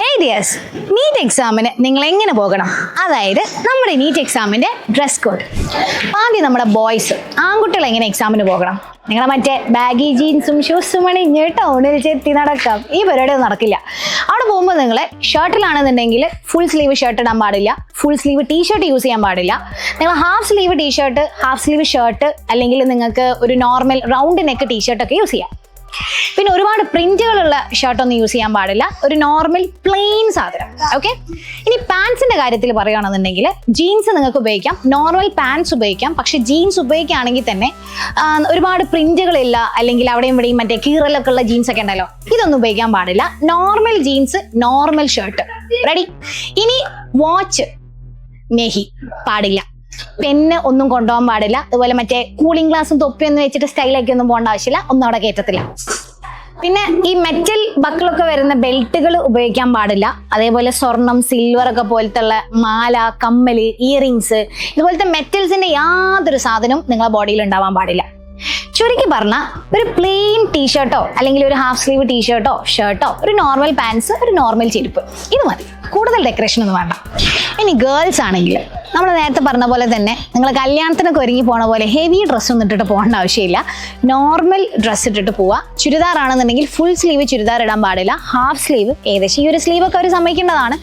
Hey dears, NEET എക്സാമിന് നിങ്ങൾ എങ്ങനെ പോകണം? അതായത് നമ്മുടെ NEET എക്സാമിന്റെ ഡ്രസ് കോഡ്. ആദ്യം നമ്മുടെ ബോയ്സ്, ആൺകുട്ടികൾ എങ്ങനെ എക്സാമിന് പോകണം? നിങ്ങളെ മറ്റേ ബാഗി ജീൻസും ഷൂസും അണിഞ്ഞ് ടൗണിൽ ചെത്തി നടക്കാം, ഈ പരിപാടി നടക്കില്ല. അവിടെ പോകുമ്പോൾ നിങ്ങൾ ഷർട്ടിലാണെന്നുണ്ടെങ്കിൽ ഫുൾ സ്ലീവ് ഷർട്ട് ഇടാൻ പാടില്ല, ഫുൾ സ്ലീവ് ടീഷർട്ട് യൂസ് ചെയ്യാൻ പാടില്ല. നിങ്ങൾ half sleeve t shirt, half sleeve shirt, അല്ലെങ്കിൽ നിങ്ങൾക്ക് ഒരു നോർമൽ റൗണ്ട് നെക്ക് ടീഷർട്ടൊക്കെ യൂസ് ചെയ്യാം. പിന്നെ ഒരുപാട് പ്രിന്റുകളുള്ള ഷർട്ടൊന്നും യൂസ് ചെയ്യാൻ പാടില്ല, ഒരു നോർമൽ പ്ലെയിൻ സാധനം. ഓക്കെ, ഇനി പാൻസിന്റെ കാര്യത്തിൽ പറയുകയാണെന്നുണ്ടെങ്കിൽ ജീൻസ് നിങ്ങൾക്ക് ഉപയോഗിക്കാം, നോർമൽ പാൻസ് ഉപയോഗിക്കാം. പക്ഷെ ജീൻസ് ഉപയോഗിക്കുകയാണെങ്കിൽ തന്നെ ഒരുപാട് പ്രിന്റുകളില്ല, അല്ലെങ്കിൽ അവിടെയും ഇവിടെയും മറ്റേ കീറലൊക്കെ ഉള്ള ജീൻസ് ഒക്കെ ഉണ്ടല്ലോ, ഇതൊന്നും ഉപയോഗിക്കാൻ പാടില്ല. Normal jeans, normal shirt. Ready? ഇനി വാച്ച് നെഹി പാടില്ല, പെന്ന് ഒന്നും കൊണ്ടുപോകാൻ പാടില്ല. അതുപോലെ മറ്റേ കൂളിംഗ് ഗ്ലാസും തൊപ്പിയൊന്നും വെച്ചിട്ട് സ്റ്റൈലാക്കി ഒന്നും പോകേണ്ട ആവശ്യമില്ല, ഒന്നും അവിടെ കയറ്റത്തില്ല. പിന്നെ ഈ മെറ്റൽ ബക്കിളൊക്കെ വരുന്ന ബെൽറ്റുകൾ ഉപയോഗിക്കാൻ പാടില്ല. അതേപോലെ സ്വർണം, സിൽവർ ഒക്കെ പോലത്തെ ഉള്ള മാല, കമ്മല്, ഇയറിങ്സ്, ഇതുപോലത്തെ മെറ്റൽസിന്റെ യാതൊരു സാധനവും നിങ്ങളുടെ ബോഡിയിൽ ഉണ്ടാവാൻ പാടില്ല. ചുരുക്കി പറഞ്ഞാൽ ഒരു പ്ലെയിൻ ടീഷർട്ടോ അല്ലെങ്കിൽ ഒരു ഹാഫ് സ്ലീവ് ടീഷർട്ടോ ഷർട്ടോ, ഒരു നോർമൽ പാൻസ്, ഒരു നോർമൽ ചെരുപ്പ്, ഇത് മതി. കൂടുതൽ ഡെക്കറേഷൻ ഒന്നും വേണ്ട. ഇനി ഗേൾസ് ആണെങ്കിൽ നമ്മൾ നേരത്തെ പറഞ്ഞ പോലെ തന്നെ നിങ്ങൾ കല്യാണത്തിനൊക്കെ ഒരുങ്ങി പോണ പോലെ ഹെവി ഡ്രസ്സൊന്നും ഇട്ടിട്ട് പോകേണ്ട ആവശ്യമില്ല. നോർമൽ ഡ്രസ്സ് ഇട്ടിട്ട് പോവുക. ചുരിദാർ ആണെന്നുണ്ടെങ്കിൽ ഫുൾ സ്ലീവ് ചുരിദാർ ഇടാൻ പാടില്ല, ഹാഫ് സ്ലീവ്, ഏകദേശം ഈ ഒരു സ്ലീവൊക്കെ അവർ സമ്മതിക്കേണ്ടതാണ്.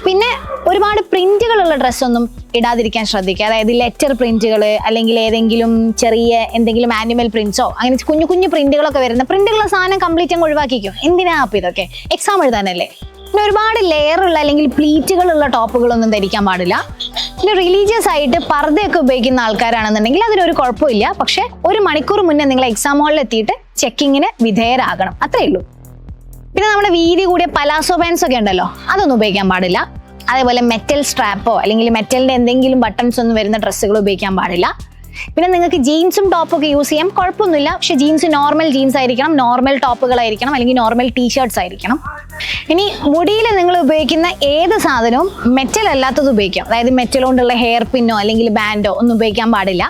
പിന്നെ ഒരുപാട് പ്രിന്റുകളുള്ള ഡ്രസ്സൊന്നും ഇടാതിരിക്കാൻ ശ്രദ്ധിക്കുക. അതായത് ലെറ്റർ പ്രിന്റുകൾ, അല്ലെങ്കിൽ ഏതെങ്കിലും ചെറിയ എന്തെങ്കിലും ആനിമൽ പ്രിന്റ്സോ അങ്ങനെ കുഞ്ഞു കുഞ്ഞു പ്രിന്റുകളൊക്കെ വരുന്ന പ്രിന്റുകളുള്ള സാധനം കംപ്ലീറ്റ് അങ്ങ് ഒഴിവാക്കിക്കോ. എന്തിനാ അപ്പം ഇതൊക്കെ? എക്സാം എഴുതാനല്ലേ. പിന്നെ ഒരുപാട് ലെയറുള്ള അല്ലെങ്കിൽ പ്ലീറ്റുകളുള്ള ടോപ്പുകളൊന്നും ധരിക്കാൻ പാടില്ല. പിന്നെ റിലീജിയസ് ആയിട്ട് പർദ്ദയൊക്കെ ഉപയോഗിക്കുന്ന ആൾക്കാരാണെന്നുണ്ടെങ്കിൽ അതിനൊരു കുഴപ്പമില്ല. പക്ഷെ 1 മണിക്കൂർ മുന്നേ നിങ്ങൾ എക്സാം ഹാളിൽ എത്തിയിട്ട് ചെക്കിങ്ങിന് വിധേയരാകണം, അത്രേ ഉള്ളൂ. പിന്നെ നമ്മുടെ വീതി കൂടിയ പലാസോ പാൻസ് ഒക്കെ ഉണ്ടല്ലോ, അതൊന്നും ഉപയോഗിക്കാൻ പാടില്ല. അതേപോലെ മെറ്റൽ സ്ട്രാപ്പോ അല്ലെങ്കിൽ മെറ്റലിന്റെ എന്തെങ്കിലും ബട്ടൺസ് ഒന്നും വരുന്ന ഡ്രസ്സുകൾ ഉപയോഗിക്കാൻ പാടില്ല. പിന്നെ നിങ്ങൾക്ക് ജീൻസും ടോപ്പൊക്കെ യൂസ് ചെയ്യാം, കുഴപ്പമൊന്നുമില്ല. പക്ഷെ ജീൻസ് നോർമൽ ജീൻസ് ആയിരിക്കണം, നോർമൽ ടോപ്പുകളായിരിക്കണം, അല്ലെങ്കിൽ നോർമൽ ടീഷർട്ട്സ് ആയിരിക്കണം. ഇനി മുടിയിൽ നിങ്ങൾ ഉപയോഗിക്കുന്ന ഏത് സാധനവും മെറ്റൽ അല്ലാത്തത് ഉപയോഗിക്കാം. അതായത് മെറ്റൽ കൊണ്ടുള്ള ഹെയർ പിന്നോ അല്ലെങ്കിൽ ബാൻഡോ ഒന്നും ഉപയോഗിക്കാൻ പാടില്ല.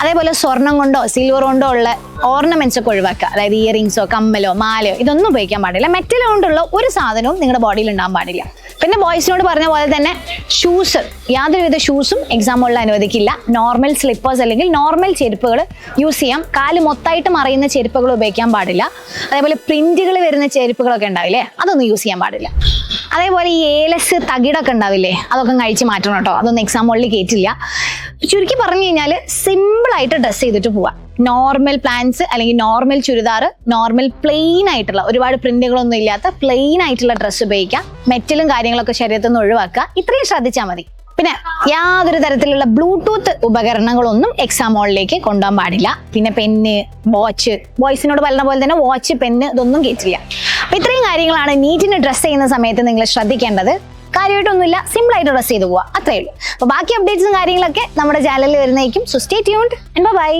അതേപോലെ സ്വർണം കൊണ്ടോ സിൽവർ കൊണ്ടോ ഉള്ള ഓർണമെന്റ്സ് ഒക്കെ ഒഴിവാക്കുക. അതായത് ഇയറിങ്സോ കമ്മലോ മാലയോ ഇതൊന്നും ഉപയോഗിക്കാൻ പാടില്ല. മെറ്റൽ കൊണ്ടുള്ള ഒരു സാധനവും നിങ്ങളുടെ ബോഡിയിൽ ഉണ്ടാകാൻ പാടില്ല. പിന്നെ ബോയ്സിനോട് പറഞ്ഞ പോലെ തന്നെ ഷൂസ്, യാതൊരുവിധ ഷൂസും എക്സാം ഹോളിൽ അനുവദിക്കില്ല. നോർമൽ സ്ലിപ്പേഴ്സ് അല്ലെങ്കിൽ നോർമൽ ചെരുപ്പുകൾ യൂസ് ചെയ്യാം. കാല് മൊത്തമായിട്ട് മറിയുന്ന ചെരുപ്പുകൾ ഉപയോഗിക്കാൻ പാടില്ല. അതേപോലെ പ്രിന്റുകൾ വരുന്ന ചെരുപ്പുകളൊക്കെ ഉണ്ടാവില്ലേ, അതൊന്നും യൂസ് ചെയ്യാൻ പാടില്ല. അതേപോലെ ഈ ഏലസ് തകിടൊക്കെ ഉണ്ടാവില്ലേ, അതൊക്കെ കഴിച്ച് മാറ്റണം കേട്ടോ, അതൊന്നും എക്സാം ഹോളിൽ കയറ്റില്ല. ചുരുക്കി പറഞ്ഞു കഴിഞ്ഞാൽ സിമ്പിളായിട്ട് ഡ്രസ്സ് ചെയ്തിട്ട് പോവാം. നോർമൽ പ്ലാൻസ് അല്ലെങ്കിൽ നോർമൽ ചുരിദാർ, നോർമൽ പ്ലെയിൻ ആയിട്ടുള്ള ഒരുപാട് പ്രിന്റുകളൊന്നും ഇല്ലാത്ത പ്ലെയിൻ ആയിട്ടുള്ള ഡ്രസ്സ് ഉപയോഗിക്കാം. മെറ്റലും കാര്യങ്ങളൊക്കെ ശരീരത്തിൽ നിന്ന് ഒഴിവാക്കുക. ഇത്രയും ശ്രദ്ധിച്ചാൽ മതി. പിന്നെ യാതൊരു തരത്തിലുള്ള ബ്ലൂടൂത്ത് ഉപകരണങ്ങളൊന്നും എക്സാം ഹാളിലേക്ക് കൊണ്ടുപോകാൻ പാടില്ല. പിന്നെ പെന്ന്, വാച്ച്, ബോയ്സിനോട് പറഞ്ഞ പോലെ തന്നെ വാച്ച്, പെന്ന് ഇതൊന്നും കേറ്റില്ല. അപ്പൊ ഇത്രയും കാര്യങ്ങളാണ് നീറ്റിന് ഡ്രസ്സ് ചെയ്യുന്ന സമയത്ത് നിങ്ങൾ ശ്രദ്ധിക്കേണ്ടത്. കാര്യമായിട്ടൊന്നുമില്ല, സിമ്പിൾ ആയിട്ട് ഡ്രസ്സ് ചെയ്ത് പോവുക, അത്രേ ഉള്ളൂ. അപ്പൊ ബാക്കി അപ്ഡേറ്റ്സും കാര്യങ്ങളൊക്കെ നമ്മുടെ ചാനലിൽ വരുന്നതായിരിക്കും. So stay tuned and by.